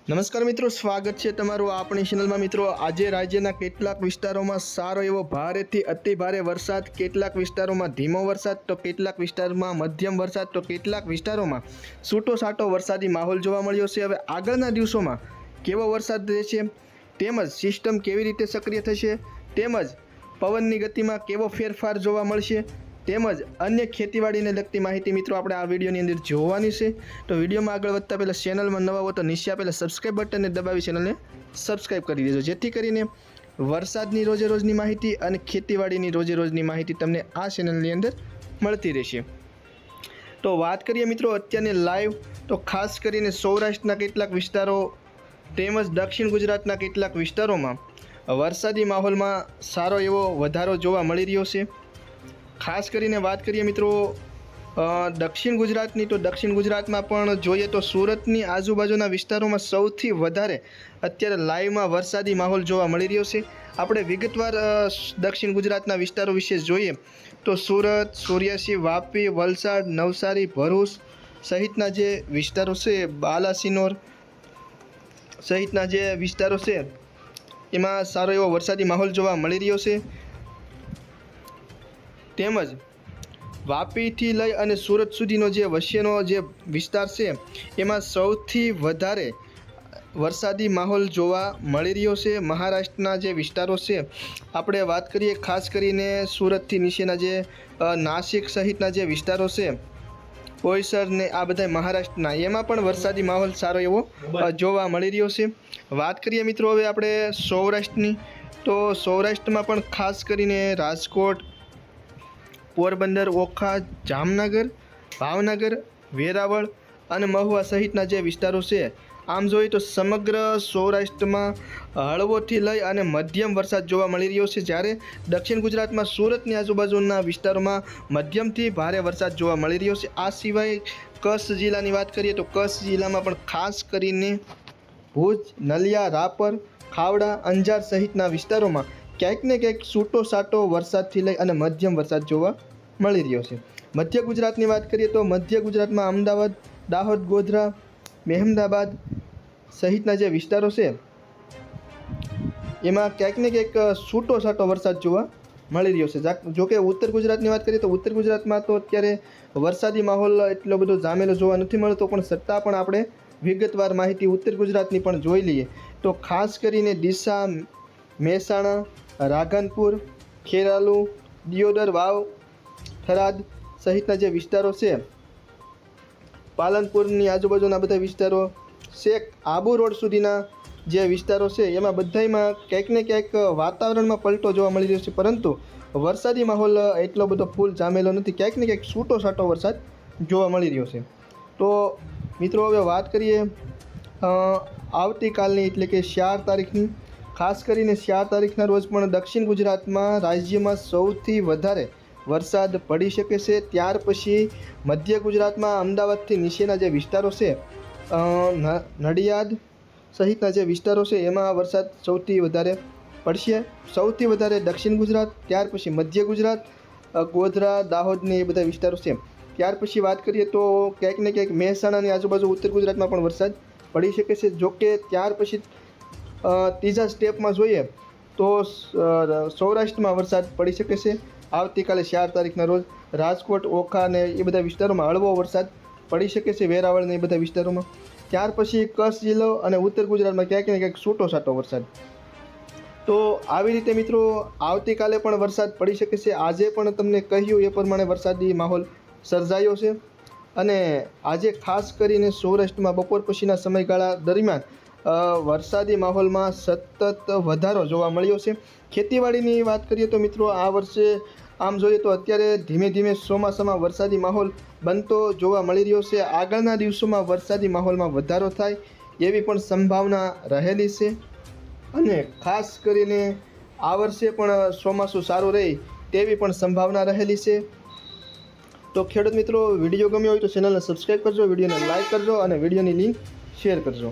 નમસ્કાર મિત્રો, સ્વાગત છે તમારું આપણી ચેનલમાં। મિત્રો, આજે રાજ્યના કેટલાક વિસ્તારોમાં સારો એવો ભારેથી અતિ ભારે વરસાદ, કેટલાક વિસ્તારોમાં ધીમો વરસાદ, તો કેટલાક વિસ્તારમાં મધ્યમ વરસાદ, તો કેટલાક વિસ્તારોમાં છૂટો છાંટો વરસાદી માહોલ જોવા મળ્યો છે। હવે આગળના દિવસોમાં કેવો વરસાદ રહેશે, તેમજ સિસ્ટમ કેવી રીતે સક્રિય થશે, તેમજ પવનની ગતિમાં કેવો ફેરફાર જોવા મળશે, તેમજ અન્ય ખેતીવાડીને લગતી માહિતી મિત્રો આપણે આ વિડીયોની અંદર જોવાની છે। તો વિડીયોમાં આગળ વધતા પહેલાં ચેનલમાં નવા હો તો નીચે આપેલા સબસ્ક્રાઈબ બટનને દબાવી ચેનલને સબસ્ક્રાઈબ કરી દેજો, જેથી કરીને વરસાદની રોજે રોજની માહિતી અને ખેતીવાડીની રોજે રોજની માહિતી તમને આ ચેનલની અંદર મળતી રહેશે। તો વાત કરીએ મિત્રો અત્યારની લાઈવ, તો ખાસ કરીને સૌરાષ્ટ્રના કેટલાક વિસ્તારો તેમજ દક્ષિણ ગુજરાતના કેટલાક વિસ્તારોમાં વરસાદી માહોલમાં સારો એવો વધારો જોવા મળી રહ્યો છે। ખાસ કરીને વાત કરીએ મિત્રો દક્ષિણ ગુજરાતની, તો દક્ષિણ ગુજરાતમાં પણ જોઈએ તો સુરતની આજુબાજુના વિસ્તારોમાં સૌથી વધારે અત્યારે લાઈવમાં વરસાદી માહોલ જોવા મળી રહ્યો છે। આપણે વિગતવાર દક્ષિણ ગુજરાતના વિસ્તારો વિશે જોઈએ તો સુરત, સૂર્યાસી, વાપી, વલસાડ, નવસારી, ભરૂચ સહિતના જે વિસ્તારો છે, બાલાસિનોર સહિતના જે વિસ્તારો છે એમાં સારો એવો વરસાદી માહોલ જોવા મળી રહ્યો છે। તેમજ વાપીથી લઈ અને સુરત સુધીનો જે વચ્ચેનો જે વિસ્તાર છે એમાં સૌથી વધારે વરસાદી માહોલ જોવા મળી રહ્યો છે। મહારાષ્ટ્રના જે વિસ્તારો છે આપણે વાત કરીએ, ખાસ કરીને સુરતથી નીચેના જે નાસિક સહિતના જે વિસ્તારો છે, બોઈસર ને આ બધા મહારાષ્ટ્રના, એમાં પણ વરસાદી માહોલ સારો એવો જોવા મળી રહ્યો છે। વાત કરીએ મિત્રો હવે આપણે સૌરાષ્ટ્રની, તો સૌરાષ્ટ્રમાં પણ ખાસ કરીને રાજકોટ, પોરબંદર, ઓખા, જામનગર, ભાવનગર, વેરાવળ અને મહુવા સહિતના જે વિસ્તારો છે, આમ જોઈએ તો સમગ્ર સૌરાષ્ટ્રમાં હળવોથી લઈ અને મધ્યમ વરસાદ જોવા મળી રહ્યો છે। જ્યારે દક્ષિણ ગુજરાતમાં સુરતની આજુબાજુના વિસ્તારોમાં મધ્યમથી ભારે વરસાદ જોવા મળી રહ્યો છે। આ સિવાય કચ્છ જિલ્લાની વાત કરીએ તો કચ્છ જિલ્લામાં પણ ખાસ કરીને ભુજ, નલિયા, રાપર, ખાવડા, અંજાર સહિતના વિસ્તારોમાં ક્યાંક ને ક્યાંક છૂટો છાંટો વરસાદથી લઈ અને મધ્યમ વરસાદ જોવા મળી રહ્યો છે। મધ્ય ગુજરાતની વાત કરીએ તો મધ્ય ગુજરાતમાં અમદાવાદ, દાહોદ, ગોધરા, મહેમદાબાદ સહિતના જે વિસ્તારો છે એમાં ક્યાંક ને ક્યાંક છૂટો છાંટો વરસાદ જોવા મળી રહ્યો છે। જોકે ઉત્તર ગુજરાતની વાત કરીએ તો ઉત્તર ગુજરાતમાં તો અત્યારે વરસાદી માહોલ એટલો બધો જામેલો જોવા નથી મળતો, પણ છતાં પણ આપણે વિગતવાર માહિતી ઉત્તર ગુજરાતની પણ જોઈ લઈએ તો ખાસ કરીને ડીસા, મહેસાણા, રાધનપુર, ખેરાલુ, દિયોદર, વાવ, થરાદ સહિતના જે વિસ્તારો છે, પાલનપુરની આજુબાજુના બધા વિસ્તારો, શેખ આબુ રોડ સુધીના જે વિસ્તારો છે એમાં બધામાં ક્યાંક ને ક્યાંક વાતાવરણમાં પલટો જોવા મળી રહ્યો છે, પરંતુ વરસાદી માહોલ એટલો બધો ફૂલ જામેલો નથી, ક્યાંક ને ક્યાંક છૂટો છાંટો વરસાદ જોવા મળી રહ્યો છે। તો મિત્રો હવે વાત કરીએ આવતીકાલની, એટલે કે 4 તારીખની। ખાસ કરીને 4 તારીખના રોજ પણ દક્ષિણ ગુજરાતમાં રાજ્યમાં સૌથી વધારે વરસાદ પડી શકે છે। ત્યાર પછી મધ્ય ગુજરાતમાં અમદાવાદથી નીચેના જે વિસ્તારો છે, નડિયાદ સહિતના જે વિસ્તારો છે એમાં વરસાદ સૌથી વધારે પડશે। સૌથી વધારે દક્ષિણ ગુજરાત, ત્યાર પછી મધ્ય ગુજરાત, ગોધરા, દાહોદને એ બધા વિસ્તારો છે। ત્યાર પછી વાત કરીએ તો ક્યાંક ને ક્યાંક મહેસાણાની આજુબાજુ ઉત્તર ગુજરાતમાં પણ વરસાદ પડી શકે છે। જોકે ત્યાર પછી ત્રીજા સ્ટેપમાં જોઈએ તો સૌરાષ્ટ્રમાં વરસાદ પડી શકે છે। આવતીકાલે 4 તારીખના રોજ રાજકોટ, ઓખા ને એ બધા વિસ્તારોમાં હળવો વરસાદ પડી શકે છે, વેરાવળ ને એ બધા વિસ્તારોમાં। ત્યાર પછી કચ્છ જિલ્લો અને ઉત્તર ગુજરાતમાં ક્યાંક ને ક્યાંક છૂટો છાંટો વરસાદ। તો આવી રીતે મિત્રો આવતીકાલે પણ વરસાદ પડી શકે છે। આજે પણ તમને કહ્યું એ પ્રમાણે વરસાદી માહોલ સર્જાયો છે અને આજે ખાસ કરીને સૌરાષ્ટ્રમાં બપોર પછીના સમયગાળા દરમિયાન વરસાદી માહોલમાં સતત વધારો જોવા મળ્યો છે। ખેતીવાડીની વાત કરીએ તો મિત્રો આ વર્ષે આમ જોઈએ તો અત્યારે ધીમે ધીમે ચોમાસામાં વરસાદી માહોલ બનતો જોવા મળી રહ્યો છે। આગળના દિવસોમાં વરસાદી માહોલમાં વધારો થાય એવી પણ સંભાવના રહેલી છે અને ખાસ કરીને આ વર્ષે પણ ચોમાસું સારું રહે તેવી પણ સંભાવના રહેલી છે। તો ખેડૂત મિત્રો, વિડીયો ગમ્યો હોય તો ચેનલને સબસ્ક્રાઈબ કરજો, વિડીયોને લાઇક કરજો અને વિડીયોની લિંક શેર કરજો।